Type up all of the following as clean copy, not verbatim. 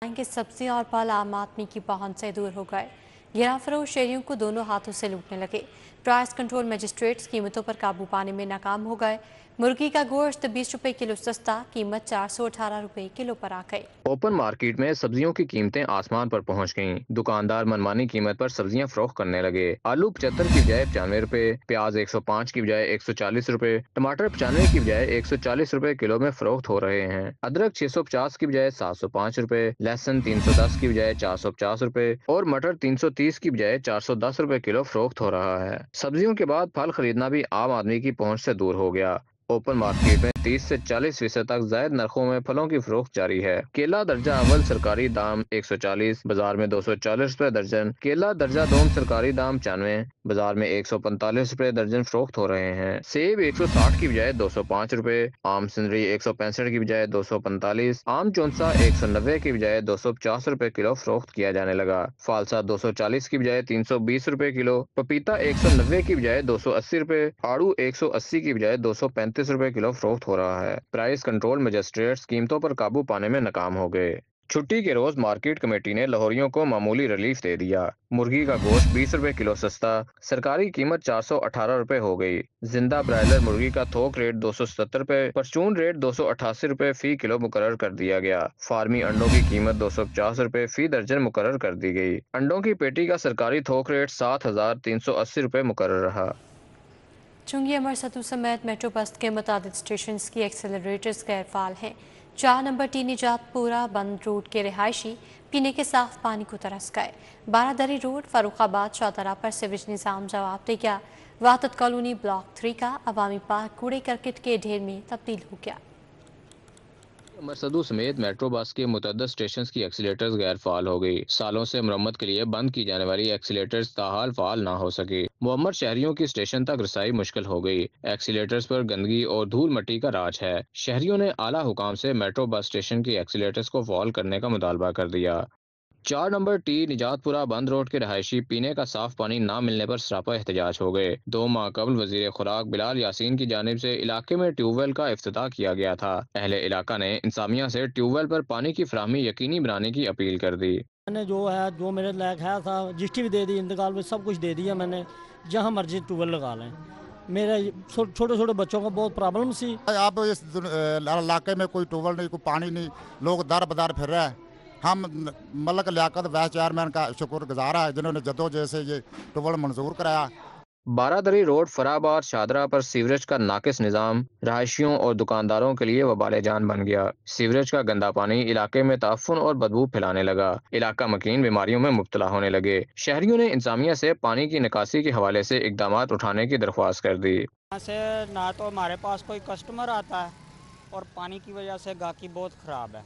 के सब्जी और फल आम आदमी की पहुंच से दूर हो गए। गिरा फरोश शहरियों को दोनों हाथों से लूटने लगे। प्राइस कंट्रोल मजिस्ट्रेट्स कीमतों पर काबू पाने में नाकाम हो गए। मुर्गी का गोश्त 20 रुपए किलो सस्ता, कीमत 418 रुपए किलो पर आ गई। ओपन मार्केट में सब्जियों की कीमतें आसमान पर पहुंच गईं। दुकानदार मनमानी कीमत पर सब्जियां फरोख्त करने लगे। आलू 75 की बजाय 95 रुपए, प्याज 105 की बजाय 140 रुपए, टमाटर 95 की बजाय 140 रुपए किलो में फरोख्त हो रहे हैं। अदरक 650 की बजाय 705 रुपए, लहसुन 310 की बजाय 450 रुपए और मटर 330 की बजाय 410 रुपए किलो फरोख्त हो रहा है। सब्जियों के बाद फल खरीदना भी आम आदमी की पहुंच से दूर हो गया। ओपन मार्केट में 30 से 40% तक जायद नरखों में फलों की फरोख्त जारी है। केला दर्जा अव्वल सरकारी दाम 140, बाजार में 240 रुपए दर्जन। केला दर्जा दोम सरकारी दाम 95, बाजार में 145 रुपए दर्जन फरोख्त हो रहे हैं। सेब 160 की बजाय 205 रुपए, आम सिंदरी 165 की बजाय 245, आम चौंसा 190 की बजाय 250 रुपए किलो फरोख्त किया जाने लगा। फालसा 240 की बजाय 320 रुपए किलो, पपीता 190 की बजाय 280 रुपए, आड़ू 180 की बजाय 235 रुपए किलो फरोख्त हो रहा है। प्राइस कंट्रोल मजिस्ट्रेट्स कीमतों पर काबू पाने में नाकाम हो गए। छुट्टी के रोज मार्केट कमेटी ने लाहौरियों को मामूली रिलीफ दे दिया। मुर्गी का गोश्त 20 रुपए किलो सस्ता, सरकारी कीमत 418 रुपए हो गई। जिंदा ब्रायलर मुर्गी का थोक रेट 277 रुपए, परचून रेट 288 रुपए फी किलो मुकर्रर कर दिया गया। फार्मी अंडों की कीमत 250 रुपए फी दर्जन मुकर्रर कर दी गई। अंडों की पेटी का सरकारी थोक रेट 7,380 रुपए मुकर्रर रहा। चुंगी अमर सतु समेत मेट्रो बस के मुताबिक स्टेशन की एक्सेलरेटर्स गैर फाल हैं। 4 नंबर टी निजातपुरा बंद रोड के रिहायशी पीने के साफ पानी को तरस गए। बारादरी रोड फरुखाबाद चौतरा पर सिविज निज़ाम जवाब दे गया। वाहदत कॉलोनी ब्लॉक 3 का अवामी पार्क कूड़े करकट के ढेर में तब्दील हो गया। मरसदू समेत मेट्रो बस के मुतअद्दिद स्टेशन की एक्सीलेटर्स गैर फाल हो गई। सालों से मरम्मत के लिए बंद की जाने वाली एक्सीलेटर्स ताहाल फाल ना हो सके। मोहम्मद शहरियों की स्टेशन तक रसाई मुश्किल हो गई। एक्सीलेटर्स पर गंदगी और धूल मट्टी का राज है। शहरियों ने आला हुकाम से मेट्रो बस स्टेशन की एक्सीलेटर्स को फाल करने का मुतालबा कर दिया। 4 नंबर टी निजातपुरा बंद रोड के रहायशी पीने का साफ पानी ना मिलने पर सरापा एहतजाज हो गए। 2 माह कबल वजीर खुराक बिलाल यासीन की जानिब से इलाके में ट्यूबवेल का इफ्तिताह किया गया था। अहले इलाका ने इंतजामिया से ट्यूबवेल पर पानी की फराहमी यकीनी बनाने की अपील कर दी। मैंने जो मेरे लायक है था रजिस्ट्री भी दे दी, इंतकाल में सब कुछ दे दिया मैंने, जहाँ मर्जी ट्यूबवेल लगा लें। मेरे छोटे छोटे बच्चों को बहुत प्रॉब्लम सी। अब इस इलाके में कोई ट्यूबवेल नहीं, कोई पानी नहीं, लोग दर बदर फिर रहे हैं। हम मलक लियाकत वाइस चेयरमैन का शुक्रगुजार है जिन्होंने जद्दोजहद से ये ट्यूबवेल मंजूर कराया। बारादरी रोड फराबाद शादरा पर सीवरेज का नाकिस निज़ाम रहायशियों और दुकानदारों के लिए वबाले जान बन गया। सीवरेज का गंदा पानी इलाके में ताफुन और बदबू फैलाने लगा। इलाका मकीन बीमारियों में मुब्तला होने लगे। शहरियों ने इंतजामिया से पानी की निकासी के हवाले से इकदाम उठाने की दरख्वास्त कर दी। यहाँ से ना तो हमारे पास कोई कस्टमर आता है और पानी की वजह से गाहकी बहुत ख़राब है।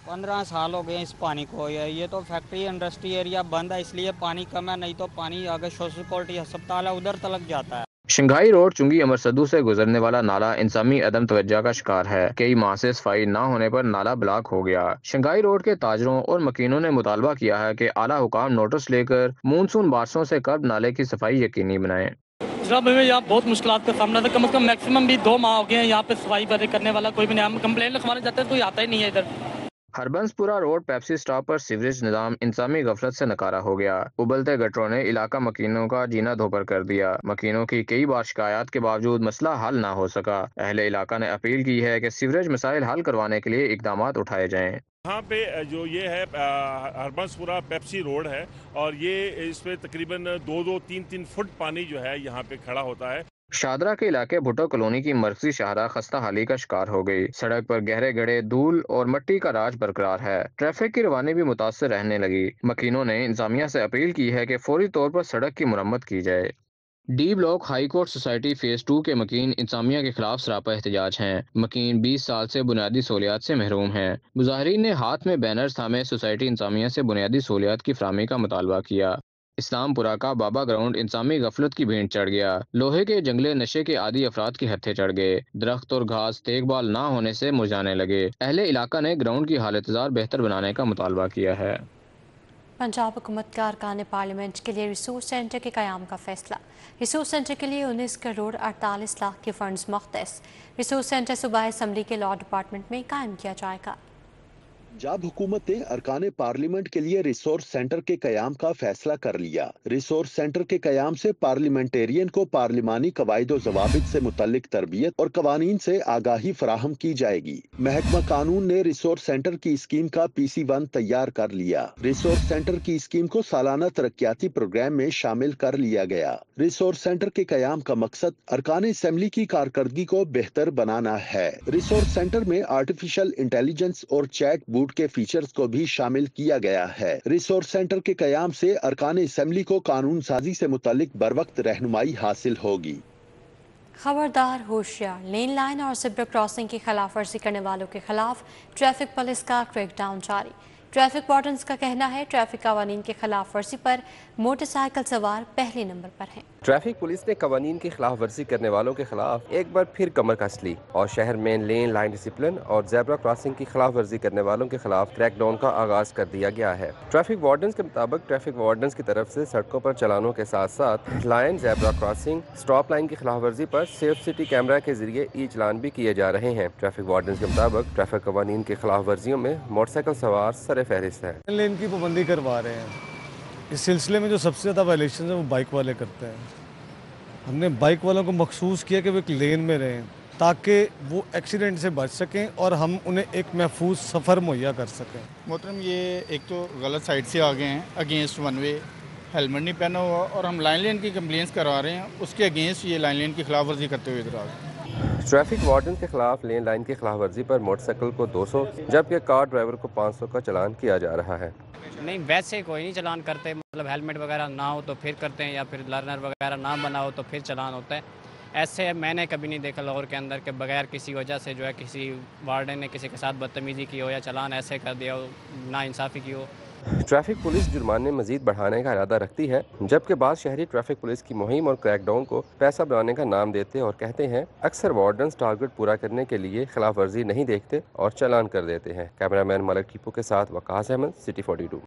15 साल हो गए इस पानी को। ये तो फैक्ट्री इंडस्ट्री एरिया बंद है, इसलिए पानी कम है, नहीं तो पानी आगे सोशल क्वालिटी अस्पताल है उधर तलक जाता है। शंघाई रोड चुंगी अमरसदू से गुजरने वाला नाला इंसामी अदम तवज्जो का शिकार है। कई माह से सफाई न होने पर नाला ब्लॉक हो गया। शंघाई रोड के ताजरों और मकीनों ने मुतालबा किया है कि आला हुकाम नोटिस लेकर मानसून बारिशों से कब नाले की सफाई यकीनी बनाएं। जनाब हमें यहाँ बहुत मुश्किलात का सामना था। कम से कम मैक्सिमम भी 2 माह हो गए हैं यहाँ पे सफाई करने वाला कोई भी नहीं। हम कंप्लेंट लिखवाने जाते हैं कोई आता ही नहीं है इधर। हरबंसपुरा रोड पेप्सी स्टॉप पर सीवरेज निजाम इंसामी गफलत से नकारा हो गया। उबलते गटरों ने इलाका मकीनों का जीना धोपर कर दिया। मकीनों की कई बार शिकायत के बावजूद मसला हल ना हो सका। अहले इलाका ने अपील की है कि सीवरेज मसाइल हल करवाने के लिए इकदाम उठाए जाएं। यहाँ पे जो ये है हरबंसपुरा पेप्सी रोड है और ये इसमें तकरीबन 2-3 फुट पानी जो है यहाँ पे खड़ा होता है। शादरा के इलाके भुट्टो कॉलोनी की मरकजी शाहरा खस्ता हाली का शिकार हो गई। सड़क पर गहरे गड्ढे, धूल और मिट्टी का राज बरकरार है। ट्रैफिक की रवानी भी मुतासर रहने लगी। मकीनों ने इंतजामिया से अपील की है कि फौरी तौर पर सड़क की मुरम्मत की जाए। D block high court society phase 2 के मकीन इंतजामिया के खिलाफ सरापा एहतजाज हैं। मकीन 20 साल से बुनियादी सहूलियात से महरूम हैं। मुजाहरीन ने हाथ में बैनर्स थामे सोसाइटी इंतजामिया से बुनियादी सहूलियात की फराहमी का मुतालबा किया। इस्लामपुरा का बाबा ग्राउंड इंसामी गफलत की भेंट चढ़ गया। लोहे के जंगले नशे के आदि अफराद की हत्थे चढ़ गए। दरख्त और घास देखभाल ना होने से मुरझाने लगे। अहले इलाका ने ग्राउंड की हालतजार बेहतर बनाने का मुतालबा किया है। पंजाब हुकूमत का अरकान पार्लियामेंट के लिए रिसोर्स सेंटर के क़याम का फैसला। रिसोर्स सेंटर के लिए 19 करोड़ 48 लाख के फंड्स मुख्तस। रिसोर्स सेंटर सूबाई असम्बली के लॉ डिपार्टमेंट में कायम किया जाएगा। पंजाब हुकूमत ने अरकान पार्लियामेंट के लिए रिसोर्स सेंटर के कयाम का फैसला कर लिया। रिसोर्स सेंटर के कयाम से पार्लियामेंटेरियन को पार्लिमानी कवायद जवाबित से मुतल्लिक तरबियत और कवानीन से आगाही फराहम की जाएगी। महकमा कानून ने रिसोर्स सेंटर की स्कीम का PC1 तैयार कर लिया। रिसोर्स सेंटर की स्कीम को सालाना तरक्याती प्रोग्राम में शामिल कर लिया गया। रिसोर्स सेंटर के कयाम का मकसद अरकान असेंबली की कारकर्दगी को बेहतर बनाना है। रिसोर्स सेंटर में आर्टिफिशियल इंटेलिजेंस और चैट बूट के फीचर्स को भी शामिल किया गया है। रिसोर्स सेंटर के कयाम से अरकान असेंबली को कानून साजी से मुतालिक बरवक्त रहनुमाई हासिल होगी। खबरदार होशियार, लेन लाइन और ज़ेब्रा क्रॉसिंग की खिलाफ वर्जी करने वालों के खिलाफ ट्रैफिक पुलिस का क्रैकडाउन जारी। ट्रैफिक वार्डन्स का कहना है ट्रैफिक कवानीन की खिलाफ वर्जी पर मोटरसाइकिल सवार पहले नंबर पर हैं। ट्रैफिक पुलिस ने कवानीन की खिलाफ वर्जी करने वालों के खिलाफ एक बार फिर कमर कस ली और शहर में लेन लाइन डिसिप्लिन और ज़ेब्रा क्रॉसिंग की खिलाफ वर्जी करने वालों के खिलाफ क्रैकडाउन का आगाज कर दिया गया है। ट्रैफिक वार्डन्स के मुताबिक ट्रैफिक वार्डन्स की तरफ से सड़कों पर चलानों के साथ साथ line, zebra crossing, stop line की खिलाफ वर्जी पर सेफ सिटी कैमरा के जरिए ई चलान भी किए जा रहे हैं। ट्रैफिक वार्डन्स के मुताबिक ट्रैफिक कवानीन की खिलाफ वर्जियों में मोटरसाइकिल सवार सर फहरिस्त है। लेन की पाबंदी करवा रहे हैं। इस सिलसिले में जो सबसे ज़्यादा वायलेशन है वो बाइक वाले करते हैं। हमने बाइक वालों को मखसूस किया कि वो एक लेन में रहें ताकि वो एक्सीडेंट से बच सकें और हम उन्हें एक महफूज सफ़र मुहैया कर सकें। मोहतरम, ये एक तो गलत साइड से आ गए हैं, अगेंस्ट वन वे, हेलमेट नहीं पहना हुआ और हम लाइन लेन की कंप्लेंट्स करवा रहे हैं, उसके अगेंस्ट ये लाइन लेन की खिलाफ वर्जी करते हुए इधर आ गए। ट्रैफिक वार्डन के खिलाफ लेन लाइन की खिलाफ वर्जी पर मोटरसाइकिल को 200 जबकि कार ड्राइवर को 500 का चालान किया जा रहा है। नहीं, वैसे कोई नहीं चालान करते, मतलब हेलमेट वगैरह ना हो तो फिर करते हैं या फिर लर्नर वगैरह ना बना हो तो फिर चालान होता है। ऐसे मैंने कभी नहीं देखा लाहौर के अंदर के बगैर किसी वजह से जो है किसी वार्डन ने किसी के साथ बदतमीजी की हो या चालान ऐसे कर दिया हो, ना इंसाफ़ी की हो। ट्रैफिक पुलिस जुर्माने मजीद बढ़ाने का इरादा रखती है, जबकि बाद शहरी ट्रैफिक पुलिस की मुहिम और क्रैकडाउन को पैसा बनाने का नाम देते और कहते हैं अक्सर वार्डन्स टारगेट पूरा करने के लिए खिलाफ वर्जी नहीं देखते और चालान कर देते हैं। कैमरामैन मलिक टीपू के साथ वकास अहमद, सिटी 42।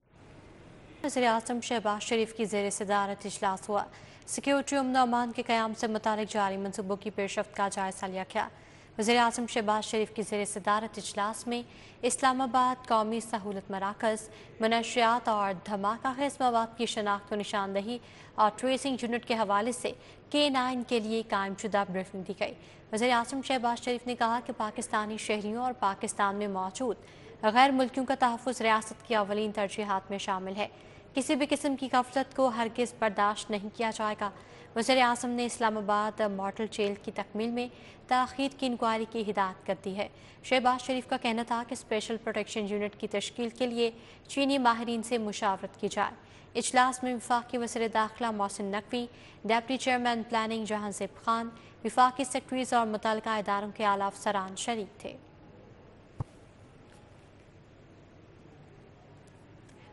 वज़ीर आज़म शहबाज शरीफ की ज़ेर सदारत इजलास हुआ। सिक्योरिटी अमन अमान के क़याम से मुतालिक जारी मनसूबों की पेशरफ्त का जायज़ा लिया गया। वज़ीर आज़म शहबाज शरीफ की ज़ेर सदारत इजलास में इस्लामाबाद कौमी सहूलत मराकज़, मनशियात और धमाका खेज़ मवाद की शनाख्त व निशानदही और ट्रेसिंग यूनिट के हवाले से K9 के लिए कायम शुदा ब्रीफिंग दी गई। वज़ीर आज़म शहबाज शरीफ ने कहा कि पाकिस्तानी शहरियों और पाकिस्तान में मौजूद गैर मुल्कियों का तहफ़्फ़ुज़ रियासत की अवलीन तरजीहात में शामिल है। किसी भी किस्म की गफलत को हरगिज़ बर्दाश्त नहीं किया जाएगा। वज़ीर आज़म ने इस्लामाबाद मॉडल जेल की तकमील में ताख़ीर की इंक्वायरी की हिदायत कर दी है। शहबाज शरीफ का कहना था कि स्पेशल प्रोटेक्शन यूनिट की तश्कील के लिए चीनी माहिरीन से मुशावरत की जाए। इजलास में वफाकी वज़ीर दाखिला Mohsin Naqvi, deputy chairman planning Jahanzeb Khan, वफाकी सेक्रेटरीज़ और मुतल्लिका इदारों के आला अफसरान शरीक थे।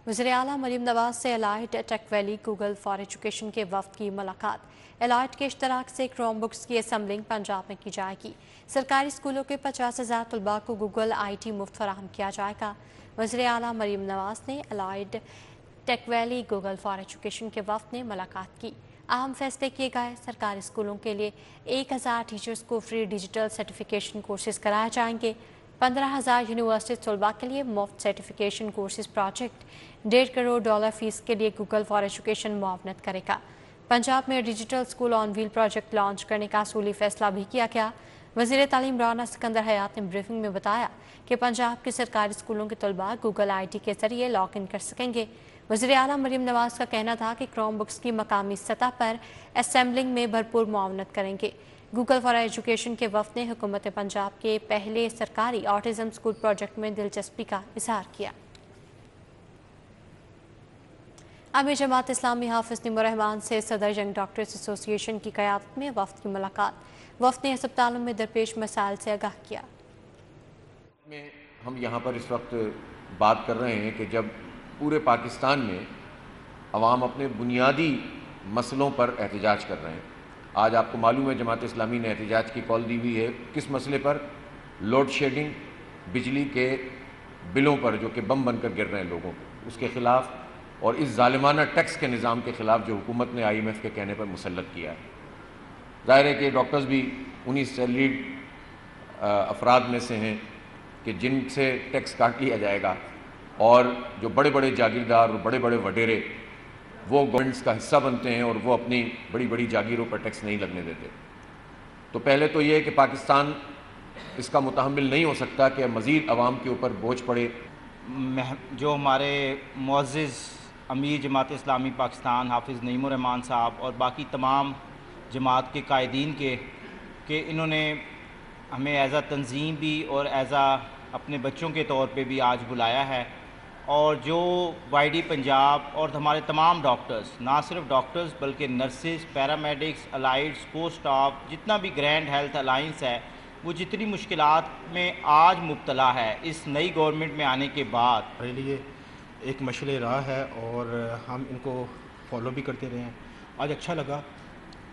वज़ीर आला मरीम नवाज से Elite Tech Valley Google for Education के वफ़द की मुलाकात। एलाइट के इश्तराक से क्रोम बुक्स की असम्बलिंग पंजाब में की जाएगी। सरकारी स्कूलों के 50,000 तलबा को गूगल IT मुफ्त फराहम किया जाएगा। वज़ीर आला मरीम नवाज ने Elite Tech Valley Google for Education के वफ़द ने मुलाकात की। अहम फैसले किए गए। सरकारी स्कूलों के लिए 1000 टीचर्स को फ्री डिजिटल सर्टिफिकेशन कोर्सेज कराए जाएंगे। 15,000 यूनिवर्सिटी तलबा के लिए मुफ्त certification courses project. $1.5 crore fees के लिए गूगल फॉर एजुकेशन मुआवनत करेगा। पंजाब में digital school on wheel project launch करने का असूली फैसला भी किया गया। वज़ीर तालीम राना सिकंदर हयात ने ब्रीफिंग में बताया कि पंजाब के सरकारी स्कूलों के तलबा गूगल IT के जरिए लॉग इन कर सकेंगे। वज़ीर आला मरीम नवाज का कहना था कि क्रोम बुक्स की मकामी सतह पर असेंबलिंग में भरपूर मुआवनत करेंगे। गूगल फॉर एजुकेशन के वफ़द ने हुकूमत पंजाब के पहले सरकारी ऑटिज़म स्कूल प्रोजेक्ट में दिलचस्पी का इजहार किया। आमिर जमात इस्लामी हाफिज़ निमोर रहमान से सदर यंग डॉक्टर्स एसोसिएशन की क़यादत में वफ़द की मुलाकात। वफ़द ने अस्पतालों में दरपेश मसाइल से आगाह किया। हम यहाँ पर इस वक्त बात कर रहे हैं कि जब पूरे पाकिस्तान में अवाम अपने बुनियादी मसलों पर एहतजाज कर रहे हैं। आज आपको मालूम है जमात इस्लामी ने एहतजाज की कॉल दी हुई है किस मसले पर? लोड शेडिंग, बिजली के बिलों पर जो कि बम बनकर गिर रहे हैं लोगों को, उसके ख़िलाफ़ और इस ज़ालिमाना टैक्स के निज़ाम के ख़िलाफ़ जो हुकूमत ने IMF के कहने पर मुसल्लत किया है। ज़ाहिर है कि डॉक्टर्स भी उन्हीं सैलरीड अफराद में से हैं کہ جن سے ٹیکس کاٹ لیا جائے گا اور جو بڑے بڑے جاگیردار اور بڑے بڑے وڈیرے وہ گورنمنٹس کا حصہ بنتے ہیں اور وہ اپنی بڑی بڑی جاگیروں پر ٹیکس نہیں لگنے دیتے. تو پہلے تو یہ ہے کہ پاکستان اس کا متحمل نہیں ہو سکتا کہ مزید عوام کے اوپر بوجھ پڑے. جو ہمارے معزز امیر جماعت اسلامی پاکستان حافظ نعیم الرحمان صاحب اور باقی تمام جماعت کے قائدین کے کہ انہوں نے ہمیں ایز اے تنظیم بھی اور ایز اے اپنے بچوں کے طور پہ بھی آج بلایا ہے. اور جو وائی ڈی پنجاب اور ہمارے تمام ڈاکٹرز، نہ صرف ڈاکٹرز بلکہ nurses, paramedics, allied support staff, جتنا بھی گرینڈ ہیلتھ الائنس ہے، وہ جتنی مشکلات میں آج مبتلا ہے اس نئی گورنمنٹ میں آنے کے بعد، ہمارے لیے ایک مشعل راہ ہے اور ہم ان کو فالو بھی کرتے رہے ہیں. آج اچھا لگا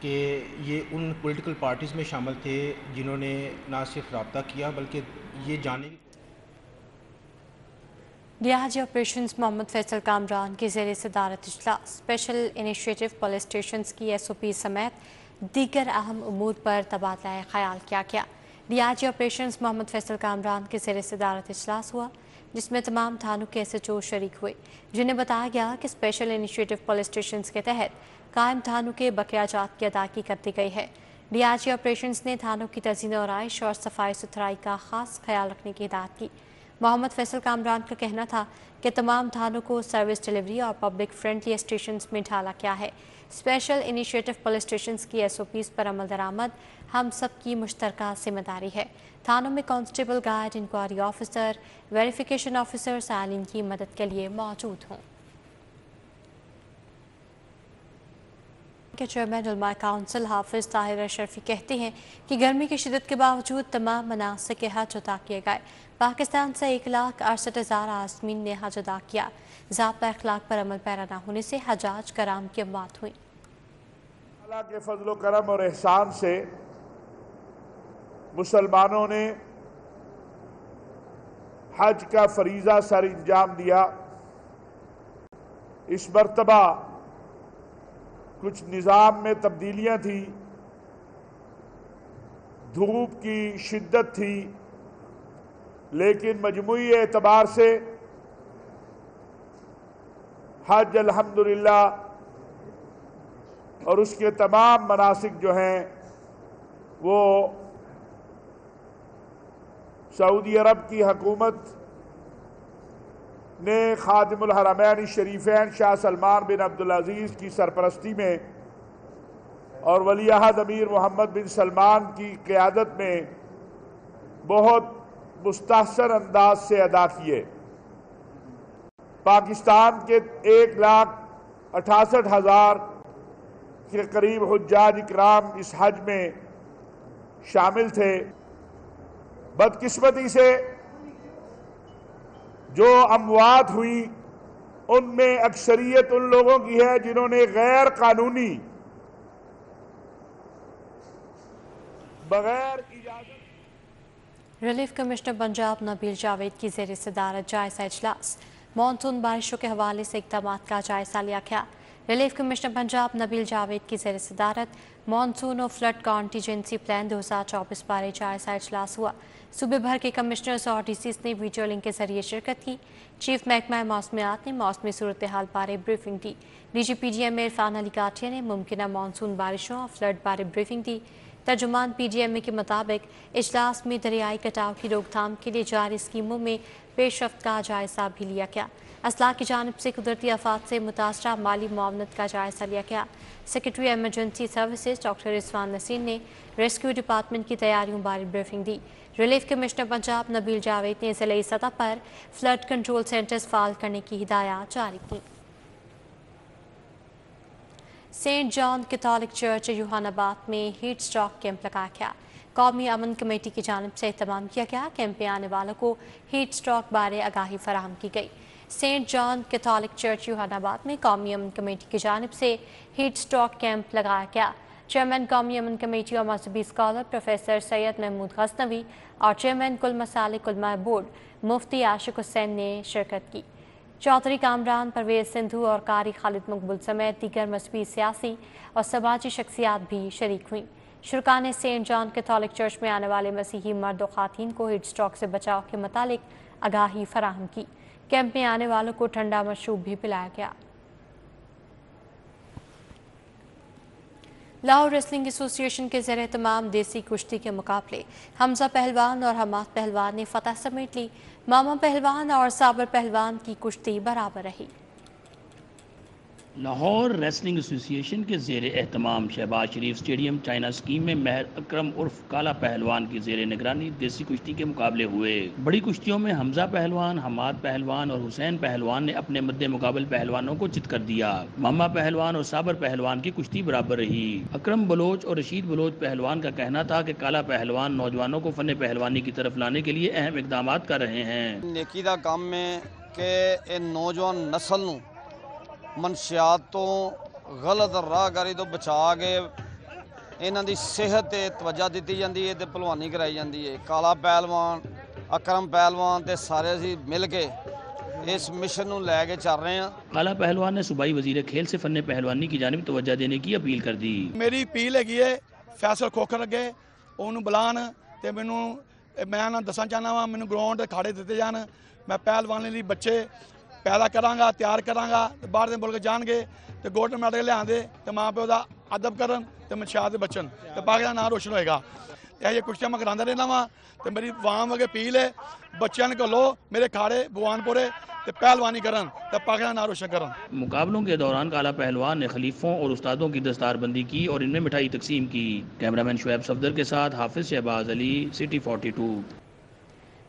کہ یہ ان پولیٹیکل پارٹیز میں شامل تھے جنہوں نے نہ صرف رابطہ کیا بلکہ یہ جانے ڈیاجی آپریشنز محمد فیصل کامران کی زیر صدارت اجلاس. اسپیشل انیشیٹو پولیس اسٹیشنز کی ایس او پی سمیت دیگر اہم امور پر تبادلہ خیال کیا گیا. ڈیاجی آپریشنز محمد فیصل کامران کی زیر صدارت اجلاس ہوا جس میں تمام تھانوں کے ایس ایچ او شریک ہوئے، جنہیں بتایا گیا کہ اسپیشل انیشیٹو پولیس اسٹیشنز کے تحت قائم تھانوں کے بقیہ جات کی ادائیگی کر دی گئی ہے. ڈی آئی جی آپریشنز نے تھانوں کی تزئین و آرائش اور صفائی ستھرائی کا خاص خیال رکھنے کی ہدایت کی. محمد فیصل کامران کا کہنا تھا کہ تمام تھانوں کو سروس ڈیلیوری اور پبلک فرینڈلی اسٹیشنز میں ڈھالا گیا ہے. اسپیشل انیشیٹو پولیس اسٹیشنز کی ایس او پیز پر عمل درآمد ہم سب کی مشترکہ ذمہ داری ہے. تھانوں میں constable, guide, inquiry officer, verification officer سائلین کی مدد کے لیے موجود ہوں. کے چیئرمین علماء کونسل حافظ طاہر اشرفی کہتے ہیں کہ گرمی کی شدت کے باوجود تمام مناسک حج ادا کیے گئے. پاکستان سے 1,68,000 عازمین نے حج ادا کیا. ضابطہ اخلاق پر عمل پیرا نہ ہونے سے حجاج کرام کی اموات ہوئی. اللہ کے فضل و کرم اور احسان سے مسلمانوں نے حج کا فریضہ سر انجام دیا. اس مرتبہ کچھ نظام میں تبدیلیاں تھیں، دھوپ کی شدت تھی، لیکن مجموعی اعتبار سے حج الحمدللہ اور اس کے تمام مناسک جو ہیں وہ سعودی عرب کی حکومت نے خادم الحرمین الشریفین شاہ سلمان بن عبدالعزیز کی سرپرستی میں اور ولی عہد امیر محمد بن سلمان کی قیادت میں بہت مستحسن انداز سے ادا کیے. پاکستان کے 1,68,000 کے قریب حجاج اکرام اس حج میں شامل تھے. بدقسمتی سے جو اموات ہوئی ان میں اکثریت ان لوگوں کی ہے جنہوں نے غیر قانونی بغیر اجازت. ریلیف کمشنر پنجاب نبیل جاوید کی زیر صدارت جائزہ اجلاس. مانسون بارشوں کے حوالے سے اقدامات کا جائزہ لیا گیا. ریلیف کمشنر پنجاب نبیل جاوید کی زیر صدارت مانسون اور فلڈ کانٹیجنسی پلان 2024 بارے جائزہ اجلاس ہوا. صوبے بھر کے کمشنرز اور ڈی سیز نے ویڈیو لنک کے ذریعے شرکت کی. چیف محکمہ موسمیات نے موسمی صورتحال بارے بریفنگ دی. D G P D M Irfan Ali Kathia نے ممکنہ مانسون بارشوں اور فلڈ بارے بریفنگ دی. ترجمان پی ڈی ایم اے کے مطابق اجلاس میں دریائی کٹاؤ کی روک تھام کے لیے جاری اسکیموں میں پیش رفت کا جائزہ بھی لیا گیا. اسلحہ کی جانب سے قدرتی آفات سے متاثرہ مالی معاونت کا جائزہ لیا گیا. سیکرٹری ایمرجنسی سروسز ڈاکٹر رضوان نسیم نے ریسکیو ڈپارٹمنٹ کی تیاریوں بارے بریفنگ دی. ریلیف کمشنر پنجاب نبیل جاوید نے ضلعی سطح پر فلڈ کنٹرول سینٹرز فعال کرنے کی ہدایات جاری کی. سینٹ جان کیتھولک چرچ یوحان آباد میں ہیٹ اسٹروک کیمپ لگایا گیا. قومی امن کمیٹی کی جانب سے اہتمام کیا گیا. کیمپ میں آنے والوں کو ہیٹ اسٹروک بارے آگاہی فراہم کی گئی. سینٹ جان کیتھولک چرچ یوحان آباد میں قومی امن کمیٹی کی جانب سے ہیٹ اسٹروک کیمپ لگایا گیا. چیئرمین قومی امن کمیٹی اور مذہبی اسکالر پروفیسر سید محمود غزنوی اور چیئرمین کل مسالک علماء بورڈ مفتی عاشق حسین نے شرکت کی. چودھری کامران، پرویز سندھو اور قاری خالد مقبول سمیت دیگر مذہبی، سیاسی اور سماجی شخصیات بھی شریک ہوئیں. शुरकान सेंट जॉन कैथोलिक चर्च में आने वाले मसीही मर्द और खातन को हीट स्ट्रोक से बचाव के मुतालिक आगाही फराहम की। कैंप में आने वालों को ठंडा मशरूब भी पिलाया गया। लाहौर रेसलिंग एसोसिएशन के ज़रिए तमाम देसी कुश्ती के मुकाबले हमजा पहलवान और हमाद पहलवान ने फतह समेट ली। मामा पहलवान और साबर पहलवान की कुश्ती बराबर रही। लाहौर रेसलिंग एसोसिएशन के ज़ेर एहतमाम शहबाज शरीफ स्टेडियम चाइना स्कीम में महर अकरम उर्फ काला पहलवान की ज़ेर निगरानी देसी कुश्ती के मुकाबले हुए। बड़ी कुश्तियों में हमजा पहलवान, हमाद पहलवान और हुसैन पहलवान ने अपने मद्दे मुकाबल पहलवानों को चित कर दिया। मामा पहलवान और साबर पहलवान की कुश्ती बराबर रही। अकरम बलोच और रशीद बलोच पहलवान का कहना था कि काला पहलवान नौजवानों को फन पहलवानी की तरफ लाने के लिए अहम इकदाम कर रहे हैं। नेकी दा काम में कि नौजवान नस्ल मनशियात तो गलत राहगरी तो बचा के इन्हां दी सेहत ते तवज्जो दी जाती है, भलवानी कराई जाती है। काला पहलवान, अकरम पहलवान ते सारे असीं मिल के इस मिशन नूं लैके चल रहे हैं। काला पहलवान ने सूबाई वजीर खेल से फन पहलवानी की जानिब तवज्जो देने की अपील कर दी। मेरी अपील हैगी है फैसल खोखर अगे उन्होंने बुलान ते मैनू मैं ना दसना चाहना वा, मैनू ग्राउंड खाड़े दिते जान। मैं पहलवानी लई बच्चे पैदा करांगा, तैयार करांगा ते बाहर दे मुल्क जाणगे ते गोल्ड मैडल लिआंदे ते मां प्यो दा अदब करन ते मनशात दे बचन ते पाकिस्तान नाम रोशन होएगा। ये कुश्तियां मैं करांदा रहना वा ते मेरी वाम अगे अपील है बच्चों को लो मेरे खाड़े भगवानपुरे ते पहलवानी करन ते पाकिस्तान नाम रोशन करन। मुकाबलों के दौरान काला पहलवान ने खलीफों और उस्तादों की दस्तारबंदी की और इनमें मिठाई तकसीम की। कैमरामैन शुएब सफदर के साथ Hafiz Shahbaz Ali, city 42।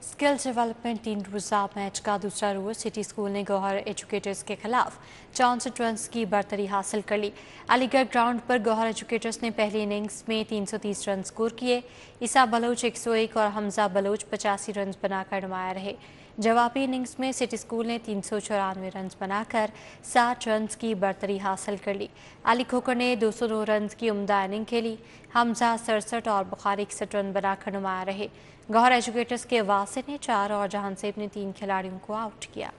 Skills development 3 रोज़ा मैच का दूसरा रोज सिटी स्कूल ने गौहर एजुकेटर्स के खिलाफ 64 रन्स की बरतरी हासिल कर ली। अलीगढ़ ग्राउंड पर गौहर एजुकेटर्स ने पहली इनिंग्स में 330 रन स्कोर किए। ईसा बलोच 101 और हमजा बलोच 85 रन बनाकर नुमाया रहे। जवाबी इनिंग्स में सिटी स्कूल ने 394 रन बनाकर 60 रन की बरतरी हासिल कर ली। अली खोकर ने 209 रन की उम्दा इनिंग खेली। हमजा 67 और बुखारी 61 रन बनाकर नुमाया रहे। गौहर एजुकेटर्स के वासिर ने 4 और जहानसेब ने 3 खिलाड़ियों को आउट किया।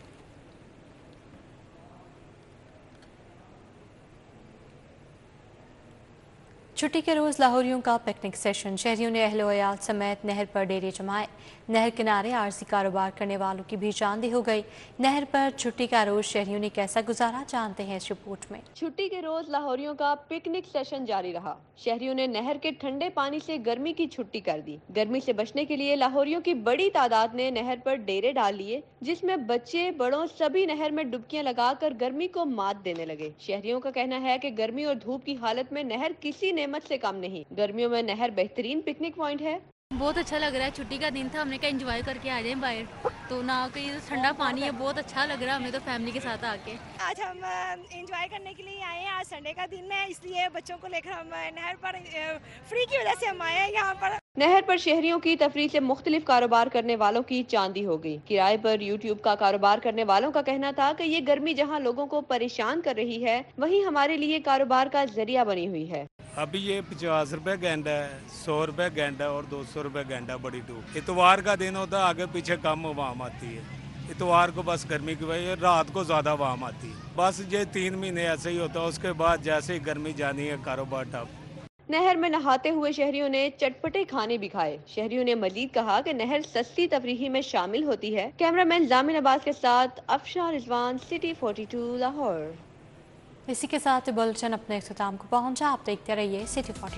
छुट्टी के रोज़ लाहौरियों का पिकनिक सेशन। शहरियों ने अहल वयाल समेत नहर पर डेरे जमाए। नहर किनारे आरजी कारोबार करने वालों की भी जान दी हो गई। नहर पर छुट्टी का रोज शहरियों ने कैसा गुजारा, जानते हैं इस रिपोर्ट में। छुट्टी के रोज लाहौरियों का पिकनिक सेशन जारी रहा। शहरियों ने नहर के ठंडे पानी से गर्मी की छुट्टी कर दी। गर्मी से बचने के लिए लाहौरियों की बड़ी तादाद ने नहर पर डेरे डाल लिए, जिसमें बच्चे बड़ों सभी नहर में डुबकियां लगाकर गर्मी को मात देने लगे। शहरियों का कहना है कि गर्मी और धूप की हालत में नहर किसी नेमत से कम नहीं। गर्मियों में नहर बेहतरीन पिकनिक पॉइंट है। बहुत अच्छा लग रहा है, छुट्टी का दिन था, हमने कहा एंजॉय करके आ जाए बाहर, तो ना कहीं ठंडा पानी है, बहुत अच्छा लग रहा है हमें तो फैमिली के साथ आके। आज हम एंजॉय करने के लिए आए हैं। आज संडे का दिन है, इसलिए बच्चों को लेकर हम नहर पर फ्री की वजह से हम आए हैं यहाँ पर। नहर पर शहरियों की तफरीह से मुख्तलिफ कारोबार करने वालों की चांदी हो गई। किराए पर यूट्यूब का कारोबार करने वालों का कहना था कि ये गर्मी जहाँ लोगों को परेशान कर रही है, वहीं हमारे लिए कारोबार का जरिया बनी हुई है। अभी ये 50 रुपए गेंडा है, 100 रुपए गेंडा और 200 रुपए गेंडा बड़ी धूप। इतवार का दिन होता है, आगे पीछे कम वाम आती है। इतवार को बस गर्मी की वजह रात को ज्यादा वाम आती है। बस ये 3 महीने ऐसे ही होता है, उसके बाद जैसे ही गर्मी जानी है कारोबार टप। नहर में नहाते हुए शहरियों ने चटपटे खाने भी खाए। शहरियों ने मजीद कहा कि नहर सस्ती तफरीही में शामिल होती है। कैमरामैन जामिन अब्बास के साथ अफशार रिजवान, सिटी 42 लाहौर। इसी के साथ बुलेटिन अपने इख्तिताम को पहुंचा। आप देखते रहिए सिटी 42।